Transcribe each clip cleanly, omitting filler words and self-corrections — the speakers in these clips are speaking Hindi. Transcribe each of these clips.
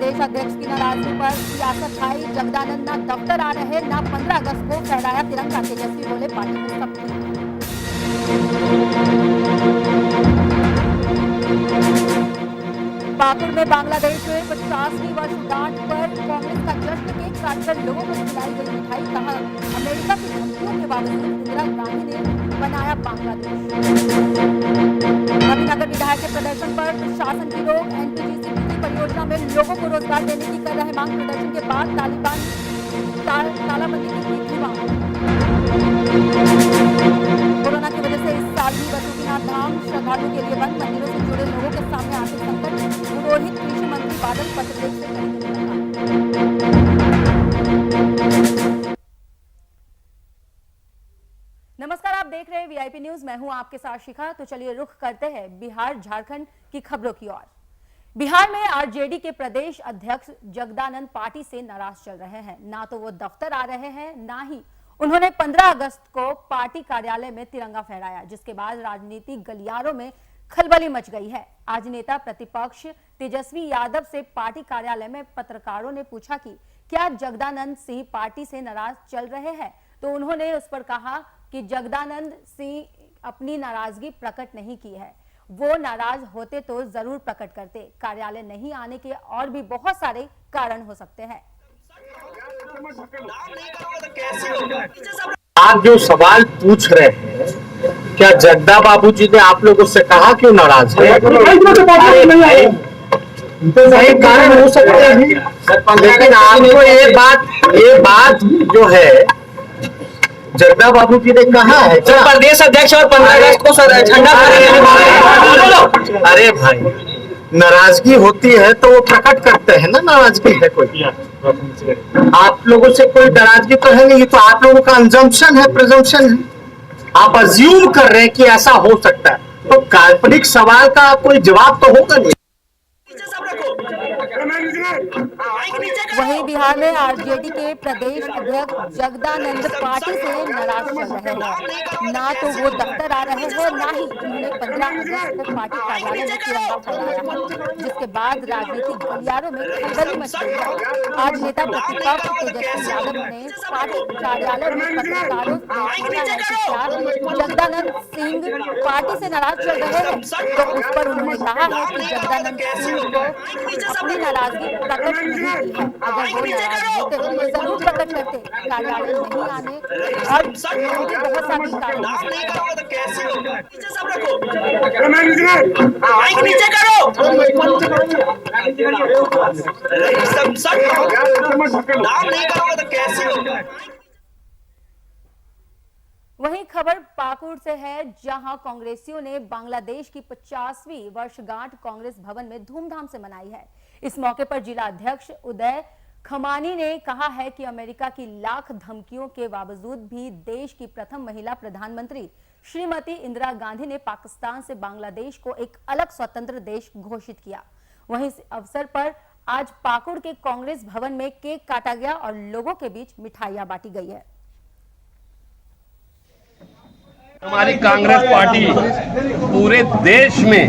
प्रदेश अध्यक्ष की नाराजगी पर सियासत आई। जगदानंद ना दफ्तर आ रहे, ना 15 अगस्त को फहराया तिरंगा। तेजस्वी बोले पार्टी में सब पाकुड़ में बांग्लादेश में 50वीं वर्षगांठ पर कांग्रेस का जश्न। केक काटकर लोगों को खिलाई गई मिठाई। कहा अमेरिका की धमकियों के बावजूद इंदिरा गांधी ने बनाया बांग्लादेश। नवीनगर विधायक के प्रदर्शन पर प्रशासन की रोक। एनटीपीसी परियोजना में लोगों को रोजगार देने की कर रहे मांग। प्रदर्शन के बाद तालाबंदी की थी मांग। कोरोना की वजह से इस साल भी बद्रीनाथ धाम श्रद्धालुओं के लिए बंद। मंदिरों से जुड़े लोगों के सामने आर्थिक संकट। पुरोहित कृषि मंत्री बादल पत्रलेख से नमस्कार, आप देख रहे हैं वीआईपी न्यूज। मैं हूं आपके साथ शिखा। तो चलिए रुख करते हैं बिहार झारखंड की खबरों की ओर। बिहार में आरजेडी के प्रदेश अध्यक्ष जगदानंद पार्टी से नाराज चल रहे हैं। ना तो वो दफ्तर आ रहे हैं, ना ही उन्होंने 15 अगस्त को पार्टी कार्यालय में तिरंगा फहराया, जिसके बाद राजनीतिक गलियारों में खलबली मच गई है। आज नेता प्रतिपक्ष तेजस्वी यादव से पार्टी कार्यालय में पत्रकारों ने पूछा कि क्या जगदानंद सिंह पार्टी से नाराज चल रहे हैं, तो उन्होंने उस पर कहा कि जगदानंद सिंह अपनी नाराजगी प्रकट नहीं की है। वो नाराज होते तो जरूर प्रकट करते। कार्यालय नहीं आने के और भी बहुत सारे कारण हो सकते हैं। आप जो सवाल पूछ रहे हैं, क्या जगदा बाबूजी ने आप लोगों से कहा क्यों नाराज है? सही कारण हो सकते हैं, लेकिन आपको ये बात जो है जगदा बाबूजी ने कहा है प्रदेश अध्यक्ष और 15 अगस्त को झंडा। अरे भाई, नाराजगी होती है तो वो प्रकट करते हैं ना। नाराजगी है कोई, आप लोगों से कोई नाराजगी तो है नहीं। तो आप लोगों का अंजम्पशन है, प्रिजम्पशन है। आप अज्यूम कर रहे हैं कि ऐसा हो सकता है, तो काल्पनिक सवाल का कोई जवाब तो होगा नहीं। वहीं बिहार में आरजेडी के प्रदेश अध्यक्ष जगदानंद पार्टी से नाराज चल रहे हैं। ना तो वो दफ्तर आ रहे हैं, ना ही उन्होंने 15 अगस्त को पार्टी कार्यालय में तिरंगा फहराया, जिसके बाद राजनीतिक गलियारों में खलबली मच गई है। आज नेता प्रतिपक्ष तेजस्वी यादव ने पार्टी कार्यालय में पत्रकारों से पूछा है कि क्या जगदानंद सिंह पार्टी से नाराज चल रहे हैं, तो उस पर उन्होंने कहा है कि जगदानंद सिंह को अपनी नाराजगी प्रकट नहीं की है। अगर वो नाराज होते तो जरूर प्रकट करते। कार्यालय नहीं आने और भी बहुत सारे कारण वहीं खबर पाकुड़ से है, जहां कांग्रेसियों ने बांग्लादेश की 50वीं वर्षगांठ कांग्रेस भवन में धूमधाम से मनाई है। इस मौके पर जिला अध्यक्ष उदय खमानी ने कहा है कि अमेरिका की लाख धमकियों के बावजूद भी देश की प्रथम महिला प्रधानमंत्री श्रीमती इंदिरा गांधी ने पाकिस्तान से बांग्लादेश को एक अलग स्वतंत्र देश घोषित किया। वहीं इस अवसर पर आज पाकुड़ के कांग्रेस भवन में केक काटा गया और लोगों के बीच मिठाइयां बांटी गई है। हमारी कांग्रेस पार्टी पूरे देश में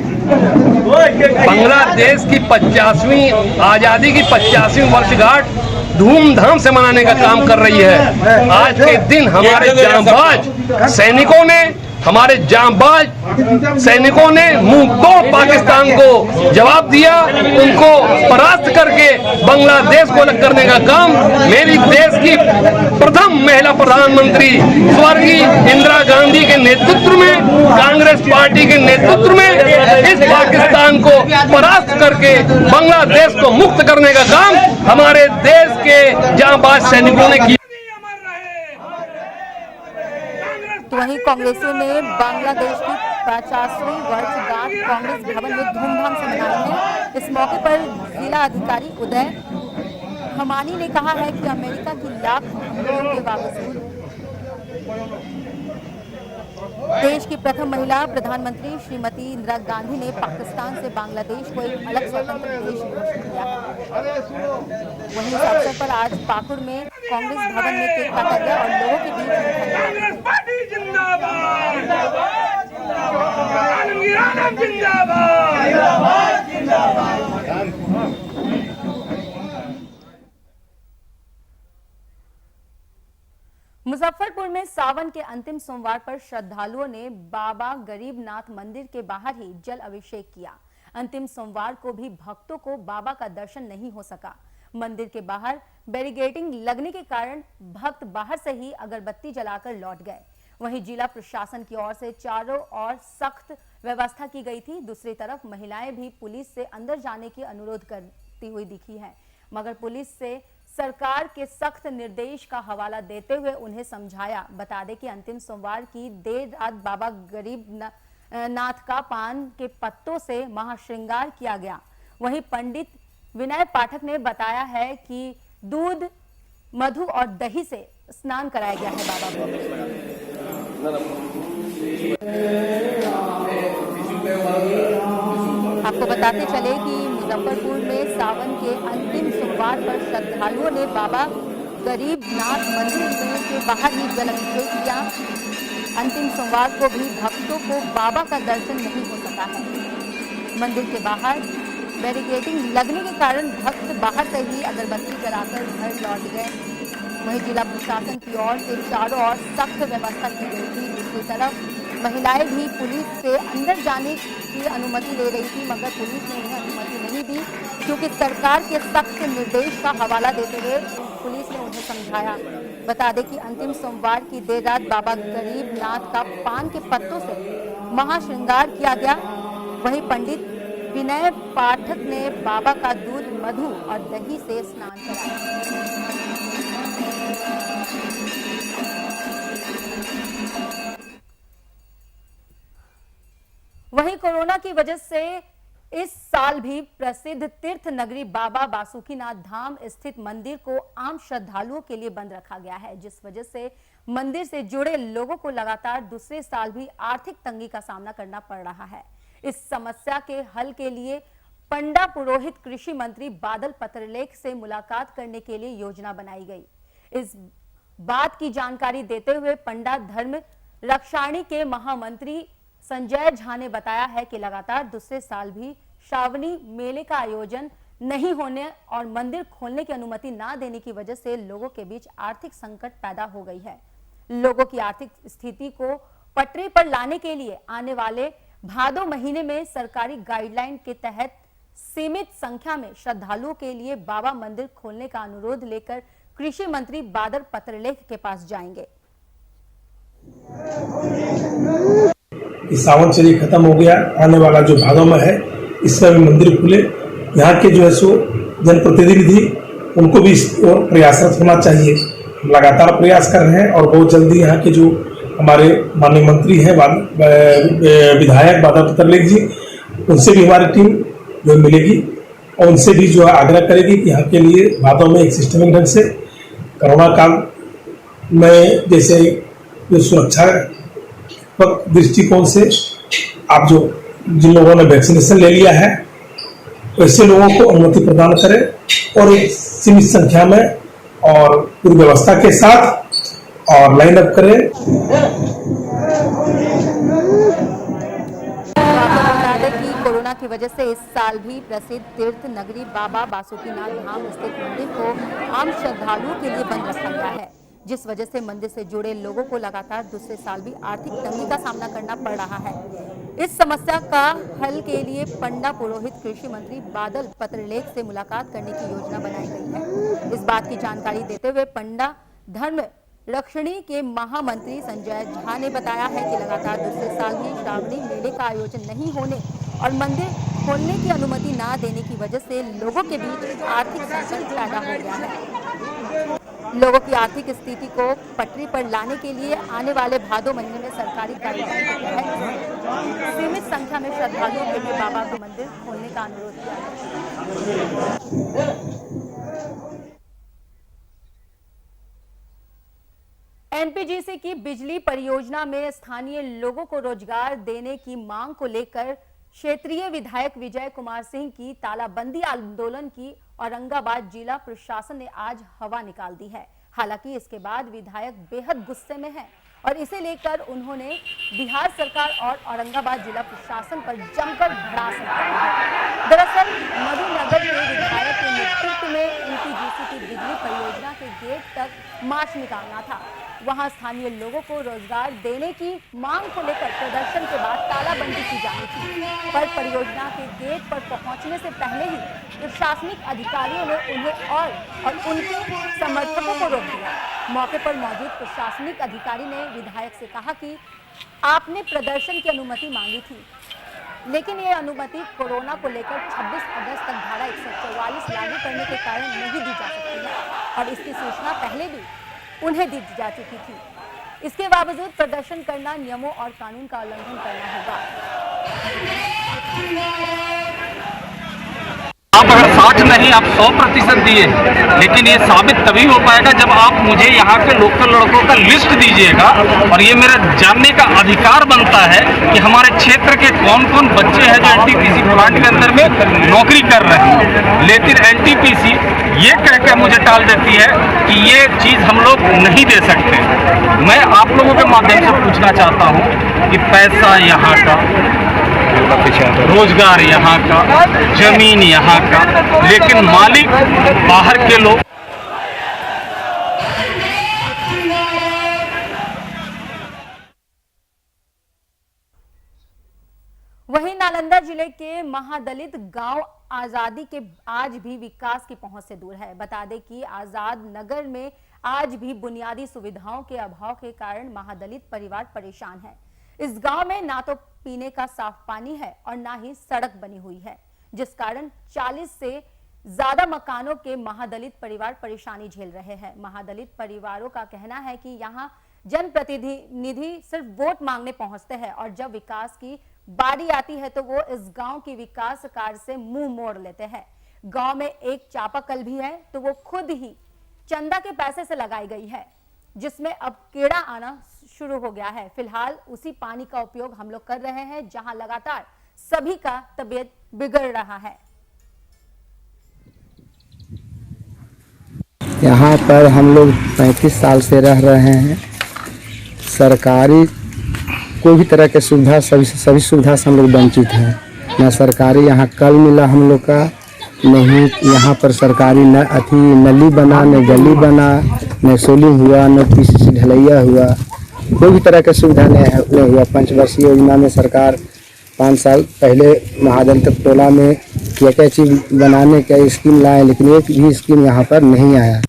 बांग्लादेश की 50वीं आजादी की 50वीं वर्षगांठ धूमधाम से मनाने का काम कर रही है। आज के दिन हमारे जांबाज सैनिकों ने मुंह तोड़ पाकिस्तान को जवाब दिया। उनको परास्त करके बांग्लादेश को अलग करने का काम मेरी देश की प्रथम महिला प्रधानमंत्री स्वर्गीय इंदिरा गांधी के नेतृत्व में, कांग्रेस पार्टी के नेतृत्व में इस पाकिस्तान को परास्त करके बांग्लादेश को मुक्त करने का काम हमारे देश के जांबाज सैनिकों ने किया। तो वहीं कांग्रेसियों ने बांग्लादेश की 50वीं वर्षगांठ कांग्रेस भवन में धूमधाम से मनाई है। इस मौके पर जिला अधिकारी उदय खमानी ने कहा है कि अमेरिका की लाख धमकियों के बावजूद देश की प्रथम महिला प्रधानमंत्री श्रीमती इंदिरा गांधी ने पाकिस्तान से बांग्लादेश को एक अलग स्वतंत्र देश घोषित किया है। वहीं इस अवसर पर आज पाकुड़ में कांग्रेस भवन में केक काटा गया और लोगों के बीच में सावन के अंतिम सोमवार पर श्रद्धालुओं ने बाबा गरीबनाथ मंदिर के बाहर ही जल अभिषेक किया। अंतिम सोमवार को भी भक्तों को बाबा का दर्शन नहीं हो सका। मंदिर के बाहर बैरिकेडिंग लगने के कारण भक्त बाहर से ही अगरबत्ती जलाकर लौट गए। वहीं जिला प्रशासन की ओर से चारों ओर सख्त व्यवस्था की गई थी। दूसरी तरफ महिलाएं भी पुलिस से अंदर जाने की अनुरोध करती हुई दिखी हैं, मगर पुलिस से सरकार के सख्त निर्देश का हवाला देते हुए उन्हें समझाया। बता दें कि अंतिम सोमवार की देर रात बाबा गरीबनाथ का पान के पत्तों से महाश्रृंगार किया गया। वहीं पंडित विनय पाठक ने बताया है कि दूध, मधु और दही से स्नान कराया गया है बाबा को। आपको बताते चले कि मुजफ्फरपुर में सावन के अंतिम सोमवार पर श्रद्धालुओं ने बाबा गरीबनाथ मंदिर के बाहर ही जल अभिषेक किया। अंतिम सोमवार को भी भक्तों को बाबा का दर्शन नहीं हो सका है। मंदिर के बाहर बैरिकेडिंग लगने के कारण भक्त बाहर से ही अगरबत्ती जलाकर घर लौट गए। वहीं जिला प्रशासन की ओर से चारों ओर सख्त व्यवस्था की गई थी। दूसरी तरफ महिलाएं भी पुलिस से अंदर जाने की अनुमति ले रही थी, मगर पुलिस ने उन्हें अनुमति नहीं दी, क्योंकि सरकार के सख्त निर्देश का हवाला देते हुए पुलिस ने उन्हें समझाया। बता दें कि अंतिम सोमवार की देर रात बाबा गरीबनाथ का पान के पत्तों से महाश्रृंगार किया गया। वहीं पंडित विनय पाठक ने बाबा का दूध, मधु और दही से स्नान कराया। वहीं कोरोना की वजह से इस साल भी प्रसिद्ध तीर्थ नगरी बाबा बासुकीनाथ धाम स्थित मंदिर को आम श्रद्धालुओं के लिए बंद रखा गया है, जिस वजह से मंदिर से जुड़े लोगों को लगातार दूसरे साल भी आर्थिक तंगी का सामना करना पड़ रहा है। इस समस्या के हल के लिए पंडा पुरोहित कृषि मंत्री बादल पत्रलेख से मुलाकात करने के लिए योजना बनाई गई। इस बात की जानकारी देते हुए पंडा धर्म रक्षाणी के महामंत्री संजय झा ने बताया है कि लगातार दूसरे साल भी श्रावणी मेले का आयोजन नहीं होने और मंदिर खोलने की अनुमति ना देने की वजह से लोगों के बीच आर्थिक संकट पैदा हो गई है। लोगों की आर्थिक स्थिति को पटरी पर लाने के लिए आने वाले भादो महीने में सरकारी गाइडलाइन के तहत सीमित संख्या में श्रद्धालुओं के लिए बाबा मंदिर खोलने का अनुरोध लेकर कृषि मंत्री बादल पत्रलेख के पास जाएंगे। सावन चलिए खत्म हो गया, आने वाला जो भादों में है इसमें भी मंदिर खुले। यहाँ के जो है सो जनप्रतिनिधि उनको भी इस ओर प्रयासरत होना चाहिए। हम लगातार प्रयास कर रहे हैं और बहुत जल्दी यहाँ के जो हमारे माननीय मंत्री हैं विधायक बादल पत्रलेख जी, उनसे भी हमारी टीम जो मिलेगी और उनसे भी जो आग्रह करेगी कि यहाँ के लिए भादों में एक सिस्टमिक ढंग से कोरोना काल में जैसे जो सुरक्षा दृष्टिकोण से आप जो जिन लोगों ने वैक्सीनेशन ले लिया है वैसे लोगों को अनुमति प्रदान करें और एक सीमित संख्या में और पूरी व्यवस्था के साथ और लाइन अप करें। बता दें कि कोरोना की वजह से इस साल भी प्रसिद्ध तीर्थ नगरी बाबा बासुकीनाथ धाम स्थित मंदिर को आम श्रद्धालुओं के लिए बंद रखा गया है, जिस वजह से मंदिर से जुड़े लोगों को लगातार दूसरे साल भी आर्थिक तंगी का सामना करना पड़ रहा है। इस समस्या का हल के लिए पंडा पुरोहित कृषि मंत्री बादल पत्रलेख से मुलाकात करने की योजना बनाई गई है। इस बात की जानकारी देते हुए पंडा धर्म रक्षणी के महामंत्री संजय झा ने बताया है कि लगातार दूसरे साल भी श्रावणी मेले का आयोजन नहीं होने और मंदिर खोलने की अनुमति न देने की वजह से लोगों के बीच आर्थिक संकट पैदा हो गया है। लोगों की आर्थिक स्थिति को पटरी पर लाने के लिए आने वाले भादो महीने में सरकारी गाइडलाइन के तहत सीमित संख्या में श्रद्धालुओं के लिए बाबा का मंदिर खोलने का अनुरोध किया गया। एनपीजीसी की बिजली परियोजना में स्थानीय लोगों को रोजगार देने की मांग को लेकर क्षेत्रीय विधायक विजय कुमार सिंह की तालाबंदी आंदोलन की औरंगाबाद जिला प्रशासन ने आज हवा निकाल दी है। हालांकि इसके बाद विधायक बेहद गुस्से में हैं और इसे लेकर उन्होंने बिहार सरकार और औरंगाबाद जिला प्रशासन पर जमकर भड़ास निकाली है। दरअसल मधुनगर के विधायक के नेतृत्व में एनपीजीसी की बिजली परियोजना के गेट तक मार्च निकालना था, वहां स्थानीय लोगों को रोजगार देने की मांग को लेकर प्रदर्शन के बाद तालाबंदी की जानी थी, पर परियोजना के गेट पर पहुंचने से पहले ही प्रशासनिक अधिकारियों ने उन्हें और उनके समर्थकों को रोक दिया। मौके पर मौजूद प्रशासनिक अधिकारी ने विधायक से कहा कि आपने प्रदर्शन की अनुमति मांगी थी, लेकिन ये अनुमति कोरोना को लेकर 26 अगस्त तक धारा 144 लागू करने के कारण नहीं दी जा सकती है और इसकी सूचना पहले भी उन्हें दी जा चुकी थी। इसके बावजूद प्रदर्शन करना नियमों और कानून का उल्लंघन करना होगा। आप अगर 60 नहीं आप 100% दिए, लेकिन ये साबित तभी हो पाएगा जब आप मुझे यहाँ के लोकल लड़कों का लिस्ट दीजिएगा। और ये मेरा जानने का अधिकार बनता है कि हमारे क्षेत्र के कौन कौन बच्चे हैं जो एनटीपीसी प्लांट के अंदर में नौकरी कर रहे हैं। लेकिन एनटीपीसी ये कह के मुझे टाल देती है कि ये चीज़ हम लोग नहीं दे सकते। मैं आप लोगों के माध्यम से पूछना चाहता हूँ कि पैसा यहाँ का, रोजगार यहाँ का, जमीन यहाँ का, लेकिन मालिक बाहर के लोग। वहीं नालंदा जिले के महादलित गांव आजादी के आज भी विकास की पहुंच से दूर है। बता दें कि आजाद नगर में आज भी बुनियादी सुविधाओं के अभाव के कारण महादलित परिवार परेशान है। इस गांव में ना तो पीने का साफ पानी है और ना ही सड़क बनी हुई है, जिस कारण 40 से ज्यादा मकानों के महादलित परिवार परेशानी झेल रहे हैं। महादलित परिवारों का कहना है कि यहाँ जनप्रतिनिधि सिर्फ वोट मांगने पहुंचते हैं और जब विकास की बारी आती है तो वो इस गांव की विकास कार्य से मुंह मोड़ लेते हैं। गांव में एक चापाकल भी है तो वो खुद ही चंदा के पैसे से लगाई गई है, जिसमें अब कीड़ा आना शुरू हो गया है। फिलहाल उसी पानी का उपयोग हम लोग कर रहे हैं, जहां लगातार सभी का तबीयत बिगड़ रहा है। यहाँ पर हम लोग 35 साल से रह रहे हैं। सरकारी कोई भी तरह के सुविधा सभी सुविधा से हम लोग वंचित हैं। न सरकारी यहाँ कल मिला हम लोग का, नहीं यहाँ पर सरकारी नली बना, न गली बना, न सोलिंग हुआ, न पीसीसी ढलैया हुआ, कोई भी तरह की सुविधा नहीं हुआ। पंचवर्षीय योजना में सरकार 5 साल पहले महादलित टोला में क्या चीज़ बनाने का स्कीम लाए, लेकिन एक भी स्कीम यहाँ पर नहीं आया।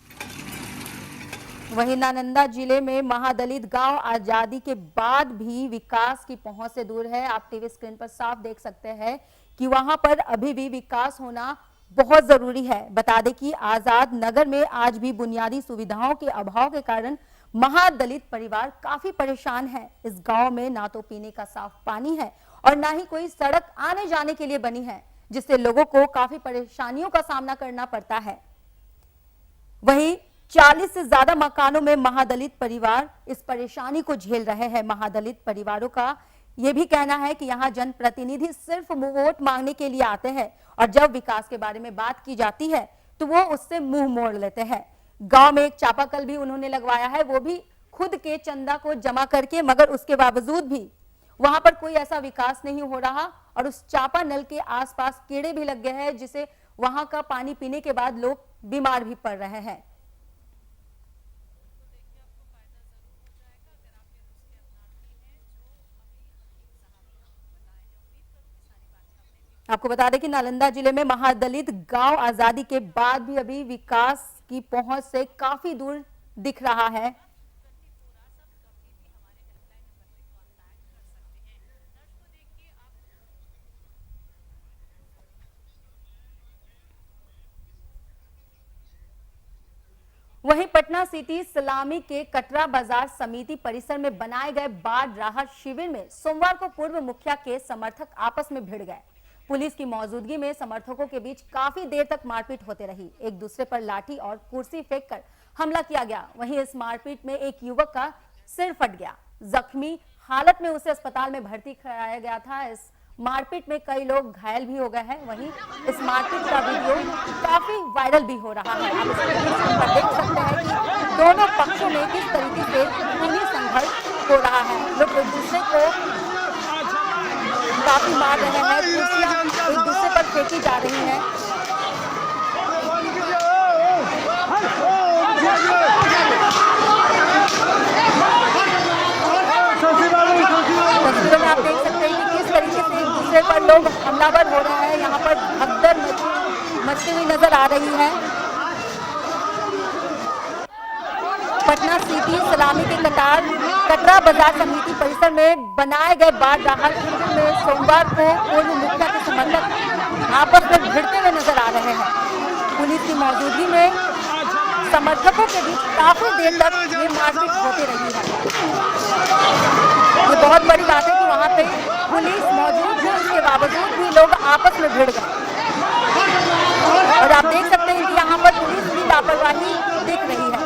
वहीं नालंदा जिले में महादलित गांव आजादी के बाद भी विकास की पहुंच से दूर है। आप टीवी स्क्रीन पर साफ देख सकते हैं कि वहां पर अभी भी विकास होना बहुत जरूरी है। बता दें कि आजाद नगर में आज भी बुनियादी सुविधाओं के अभाव के कारण महादलित परिवार काफी परेशान है। इस गांव में ना तो पीने का साफ पानी है और ना ही कोई सड़क आने जाने के लिए बनी है, जिससे लोगों को काफी परेशानियों का सामना करना पड़ता है। वहीं 40 से ज्यादा मकानों में महादलित परिवार इस परेशानी को झेल रहे हैं। महादलित परिवारों का यह भी कहना है कि यहाँ जनप्रतिनिधि सिर्फ वोट मांगने के लिए आते हैं और जब विकास के बारे में बात की जाती है तो वो उससे मुंह मोड़ लेते हैं। गांव में एक चापाकल भी उन्होंने लगवाया है, वो भी खुद के चंदा को जमा करके, मगर उसके बावजूद भी वहां पर कोई ऐसा विकास नहीं हो रहा और उस चापा नल के आसपास कीड़े भी लग गए हैं, जिसे वहां का पानी पीने के बाद लोग बीमार भी पड़ रहे हैं। आपको बता दें कि नालंदा जिले में महादलित गांव आजादी के बाद भी अभी विकास की पहुंच से काफी दूर दिख रहा है। वहीं पटना सिटी सलामी के कटरा बाजार समिति परिसर में बनाए गए बाढ़ राहत शिविर में सोमवार को पूर्व मुखिया के समर्थक आपस में भिड़ गए। पुलिस की मौजूदगी में समर्थकों के बीच काफी देर तक मारपीट होते रही। एक दूसरे पर लाठी और कुर्सी फेंककर हमला किया गया। वहीं इस मारपीट में एक युवक का सिर फट गया। जख्मी हालत में उसे अस्पताल में भर्ती कराया गया था। इस मारपीट में कई लोग घायल भी हो गए हैं। वहीं इस मारपीट का वीडियो काफी वायरल भी हो रहा है। आप इस पर देख सकते हैं कि दोनों पक्षों में किस तरीके से खूनी संघर्ष हो रहा है। लोग एक दूसरे को काफी मार रहे हैं, कुर्सियां एक दूसरे पर फेंकी जा रही हैं। हमलावर हो रहे हैं। यहाँ पर भगदड़ मचती हुई नजर आ रही है। पटना सिटी सलामी के कटरा बाजार समिति परिसर में बनाए गए बाढ़ राहत शिविर में सोमवार को पूर्व मुखिया के समर्थक आपस में भिड़ते हुए नजर आ रहे हैं। पुलिस की मौजूदगी में समर्थकों के बीच काफी देर तक ये मारपीट होती रही है। ये बहुत बड़ी बात है कि वहां पे पुलिस मौजूद है, उसके बावजूद भी लोग आपस में भिड़ गए। और आप देख सकते हैं कि यहाँ पर पुलिस की लापरवाही दिख रही है।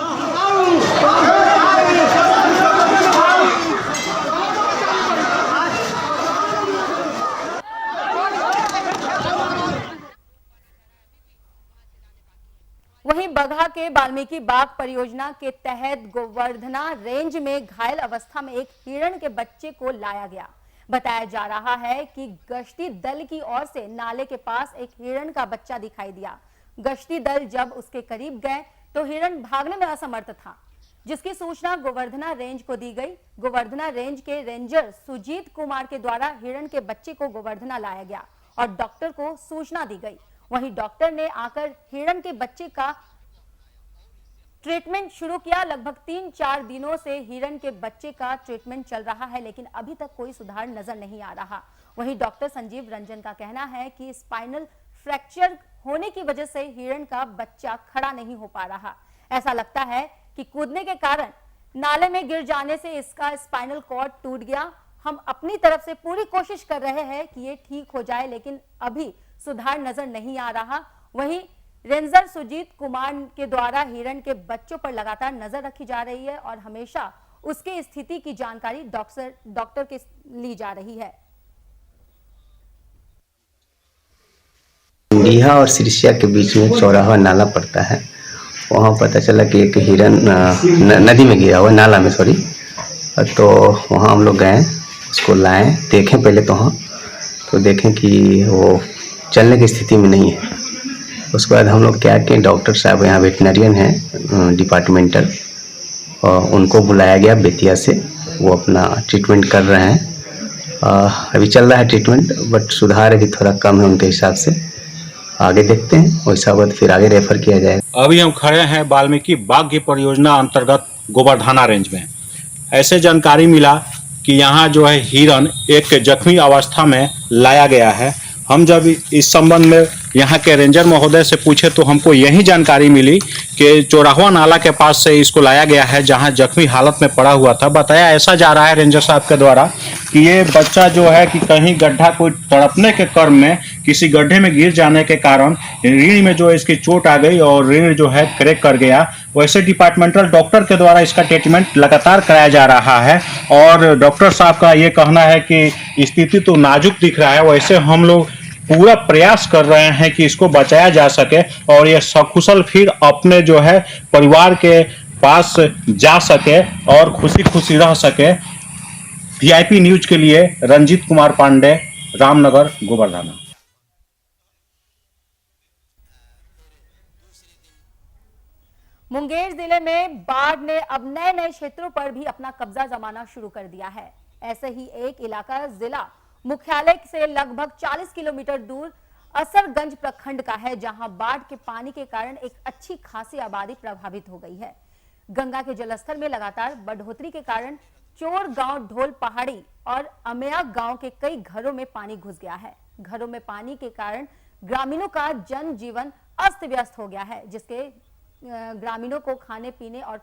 वहीं बगहा के वाल्मीकि बाग परियोजना के तहत गोवर्धना रेंज में घायल अवस्था में एक हिरण के बच्चे को लाया गया। बताया जा रहा है कि गश्ती दल की ओर से नाले के पास एक हिरण का बच्चा दिखाई दिया। गश्ती दल जब उसके करीब गए तो हिरण भागने में असमर्थ था, जिसकी सूचना गोवर्धना रेंज को दी गई। गोवर्धना रेंज के रेंजर सुजीत कुमार के द्वारा हिरण के बच्चे को गोवर्धना लाया गया और डॉक्टर को सूचना दी गई। वहीं डॉक्टर ने आकर हिरण के बच्चे का ट्रीटमेंट शुरू किया। लगभग 3-4 दिनों से हिरण के बच्चे का ट्रीटमेंट चल रहा है, लेकिन अभी तक कोई सुधार नजर नहीं आ रहा। वहीं डॉक्टर संजीव रंजन का कहना है कि स्पाइनल फ्रैक्चर होने की वजह से हिरण का बच्चा खड़ा नहीं हो पा रहा। ऐसा लगता है कि कूदने के कारण नाले में गिर जाने से इसका स्पाइनल कॉर्ड टूट गया। हम अपनी तरफ से पूरी कोशिश कर रहे हैं कि ये ठीक हो जाए, लेकिन अभी सुधार नजर नहीं आ रहा। वहीं रेंजर सुजीत कुमार के द्वारा हिरण के बच्चों पर लगातार नजर रखी जा रही है और हमेशा उसकी स्थिति की जानकारी डॉक्टर के ली जा रही है। डीहा और सिरसिया के बीच में चौराहा नाला पड़ता है। वहाँ पता चला कि एक हिरण नदी में गिरा हुआ, नाला में सॉरी। तो वहाँ हम लोग गए, उसको लाए, देखें पहले तो वहाँ तो देखें कि वो चलने की स्थिति में नहीं है। उसके बाद हम लोग क्या कि डॉक्टर साहब यहाँ वेटनरियन हैं डिपार्टमेंटल, और उनको बुलाया गया बेतिया से। वो अपना ट्रीटमेंट कर रहे हैं। अभी चल रहा है ट्रीटमेंट, बट सुधार अभी थोड़ा कम है उनके हिसाब से। आगे देखते हैं, वैसा वक्त फिर आगे रेफर किया जाएगा। अभी हम खड़े हैं वाल्मीकि बाग की परियोजना अंतर्गत गोवर्धना रेंज में। ऐसे जानकारी मिला कि यहाँ जो है हिरण एक जख्मी अवस्था में लाया गया है। हम जब इस संबंध में यहाँ के रेंजर महोदय से पूछे तो हमको यही जानकारी मिली कि चौराहा नाला के पास से इसको लाया गया है, जहाँ जख्मी हालत में पड़ा हुआ था। बताया ऐसा जा रहा है रेंजर साहब के द्वारा कि ये बच्चा जो है कि कहीं गड्ढा कोई तड़पने के क्रम में किसी गड्ढे में गिर जाने के कारण रीढ़ में जो है इसकी चोट आ गई और रीढ़ जो है क्रैक कर गया। वैसे डिपार्टमेंटल डॉक्टर के द्वारा इसका ट्रीटमेंट लगातार कराया जा रहा है और डॉक्टर साहब का ये कहना है कि स्थिति तो नाजुक दिख रहा है। वैसे हम लोग पूरा प्रयास कर रहे हैं कि इसको बचाया जा सके और ये सकुशल फिर अपने जो है परिवार के पास जा सके और खुशी खुशी रह सके। वीआईपी न्यूज के लिए रंजीत कुमार पांडे, रामनगर, गोवर्धना। मुंगेर जिले में बाढ़ ने अब नए नए क्षेत्रों पर भी अपना कब्जा जमाना शुरू कर दिया है। ऐसे ही एक इलाका जिला मुख्यालय से लगभग 40 किलोमीटर दूर असरगंज प्रखंड का है, जहां बाढ़ के पानी के कारण एक अच्छी खासी आबादी प्रभावित हो गई है। गंगा के जलस्तर में लगातार बढ़ोतरी के कारण चोर गांव, ढोल पहाड़ी और अमेया गांव के कई घरों में पानी घुस गया है। घरों में पानी के कारण ग्रामीणों का जनजीवन अस्त व्यस्त हो गया है, जिसके ग्रामीणों को खाने पीने और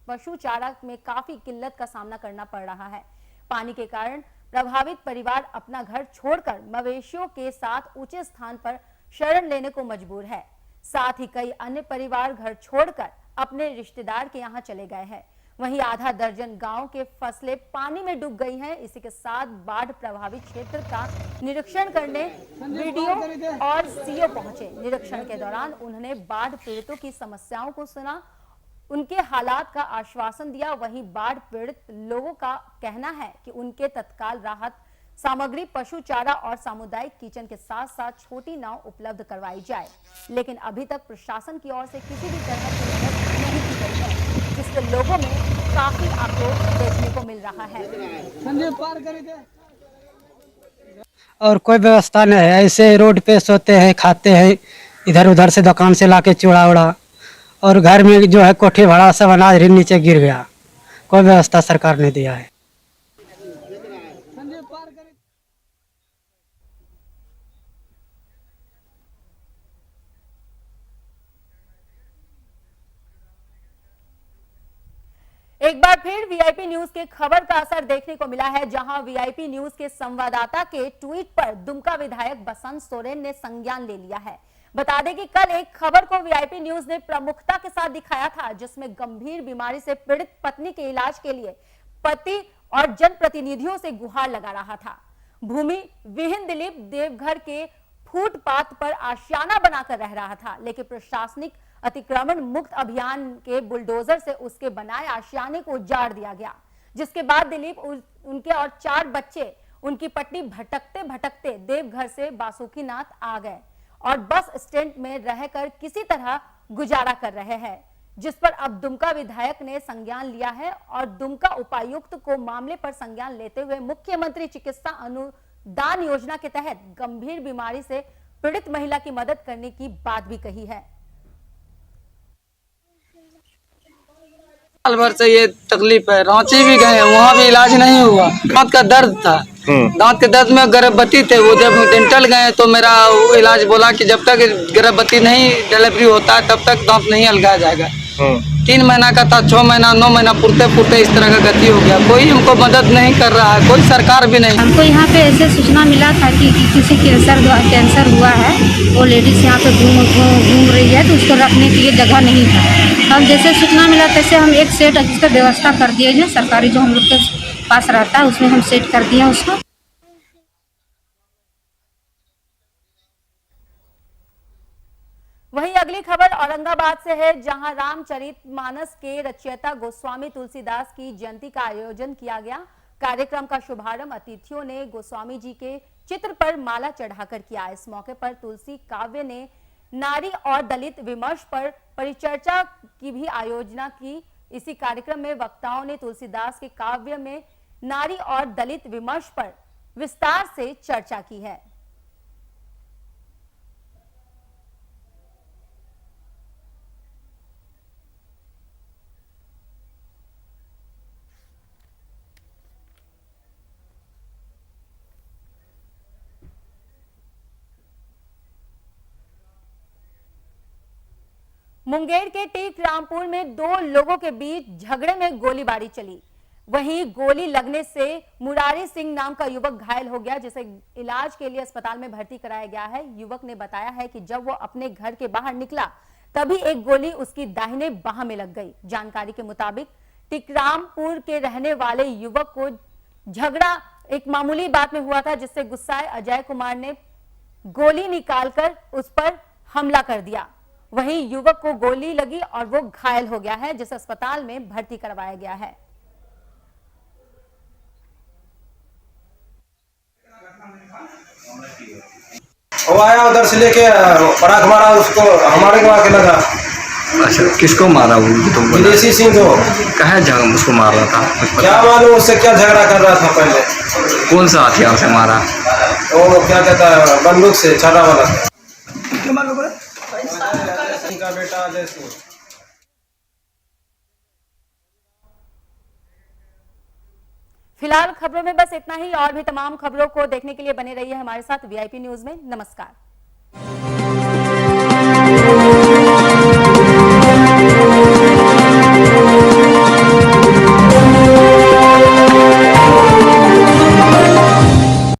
पशु चारा में काफी किल्लत का सामना करना पड़ रहा है। पानी के कारण प्रभावित परिवार अपना घर छोड़कर मवेशियों के साथ ऊंचे स्थान पर शरण लेने को मजबूर है। साथ ही कई अन्य परिवार घर छोड़कर अपने रिश्तेदार के यहाँ चले गए हैं। वहीं आधा दर्जन गांव के फसलें पानी में डूब गई हैं। इसी के साथ बाढ़ प्रभावित क्षेत्र का निरीक्षण करने बीडीओ और सीओ पहुंचे। निरीक्षण के दौरान उन्होंने बाढ़ पीड़ितों की समस्याओं को सुना, उनके हालात का आश्वासन दिया। वहीं बाढ़ पीड़ित लोगों का कहना है कि उनके तत्काल राहत सामग्री, पशु चारा और सामुदायिक किचन के साथ साथ छोटी नाव उपलब्ध करवाई जाए, लेकिन अभी तक प्रशासन की ओर से किसी भी तरह की मदद नहीं की गई है, जिससे लोगों में काफी आक्रोश देखने को मिल रहा है। और कोई व्यवस्था नहीं है। ऐसे रोड पे सोते हैं, खाते हैं, इधर उधर से दुकान से लाके चूड़ा उड़ा, और घर में जो है कोठी भाड़ा सब अनाज नीचे गिर गया। कोई व्यवस्था सरकार ने दिया है। एक बार फिर वीआईपी न्यूज के खबर का असर देखने को मिला है, जहां वीआईपी न्यूज के संवाददाता के ट्वीट पर दुमका विधायक बसंत सोरेन ने संज्ञान ले लिया है। बता दें कि कल एक खबर को वीआईपी न्यूज ने प्रमुखता के साथ दिखाया था, जिसमें गंभीर बीमारी से पीड़ित पत्नी के इलाज के लिए पति और जनप्रतिनिधियों से गुहार लगा रहा था। भूमि विहीन दिलीप देवघर के फुटपाथ पर आशियाना बनाकर रह रहा था, लेकिन प्रशासनिक अतिक्रमण मुक्त अभियान के बुलडोजर से उसके बनाए आशियाने को उजाड़ दिया गया, जिसके बाद दिलीप उनके और 4 बच्चे उनकी पट्टी भटकते भटकते देवघर से बासुकीनाथ आ गए और बस स्टैंड में रहकर किसी तरह गुजारा कर रहे हैं, जिस पर अब दुमका विधायक ने संज्ञान लिया है और दुमका उपायुक्त को मामले पर संज्ञान लेते हुए मुख्यमंत्री चिकित्सा अनुदान योजना के तहत गंभीर बीमारी से पीड़ित महिला की मदद करने की बात भी कही है। साल भर से ये तकलीफ है। रांची भी गए, वहाँ भी इलाज नहीं हुआ। दांत का दर्द था, दांत के दर्द में गर्भवती थे। वो जब डेंटल गए तो मेरा वो इलाज बोला कि जब तक गर्भवती नहीं डिलीवरी होता है तब तक दांत नहीं अलगाया जाएगा। 3 महीना का था, 6 महीना 9 महीना पुरते पुरते इस तरह का गति हो गया। कोई हमको मदद नहीं कर रहा है, कोई सरकार भी नहीं। हमको यहाँ पे ऐसे सूचना मिला था कि किसी कैंसर हुआ है, वो लेडीज यहाँ पे घूम रही है, तो उसको रखने के लिए जगह नहीं था। हम जैसे सूचना मिला तैसे हम एक सेट जिसका व्यवस्था कर दिए हैं, सरकारी जो हम लोग के पास रहता है उसमें हम सेट कर दिए उसको। वहीं अगली खबर औरंगाबाद से है, जहां रामचरितमानस के रचयिता गोस्वामी तुलसीदास की जयंती का आयोजन किया गया। कार्यक्रम का शुभारंभ अतिथियों ने गोस्वामी जी के चित्र पर माला चढ़ाकर किया। इस मौके पर तुलसी काव्य ने नारी और दलित विमर्श पर परिचर्चा की भी आयोजना की। इसी कार्यक्रम में वक्ताओं ने तुलसीदास के काव्य में नारी और दलित विमर्श पर विस्तार से चर्चा की है। मुंगेर के टीक रामपुर में 2 लोगों के बीच झगड़े में गोलीबारी चली। वहीं गोली लगने से मुरारी सिंह नाम का युवक घायल हो गया, जिसे इलाज के लिए अस्पताल में भर्ती कराया गया है। युवक ने बताया है कि जब वो अपने घर के बाहर निकला तभी एक गोली उसकी दाहिने बाह में लग गई। जानकारी के मुताबिक टिकरामपुर के रहने वाले युवक को झगड़ा एक मामूली बात में हुआ था, जिससे गुस्साए अजय कुमार ने गोली निकालकर उस पर हमला कर दिया। वहीं युवक को गोली लगी और वो घायल हो गया है, जिसे अस्पताल में भर्ती करवाया गया है। वो आया उधर से लेके पराख मारा उसको, हमारे को आके लगा। अच्छा, किसको मारा? वो तो विदेशी सिंह को। कहा जगह उसको मार रहा था? क्या मालूम उससे क्या झगड़ा कर रहा था पहले। कौन सा हथियार से मारा? वो क्या कहता है, बंदूक से, छाटा वाला। का बेटा अजय सिंह। फिलहाल खबरों में बस इतना ही। और भी तमाम खबरों को देखने के लिए बने रहिए हमारे साथ वीआईपी न्यूज में। नमस्कार।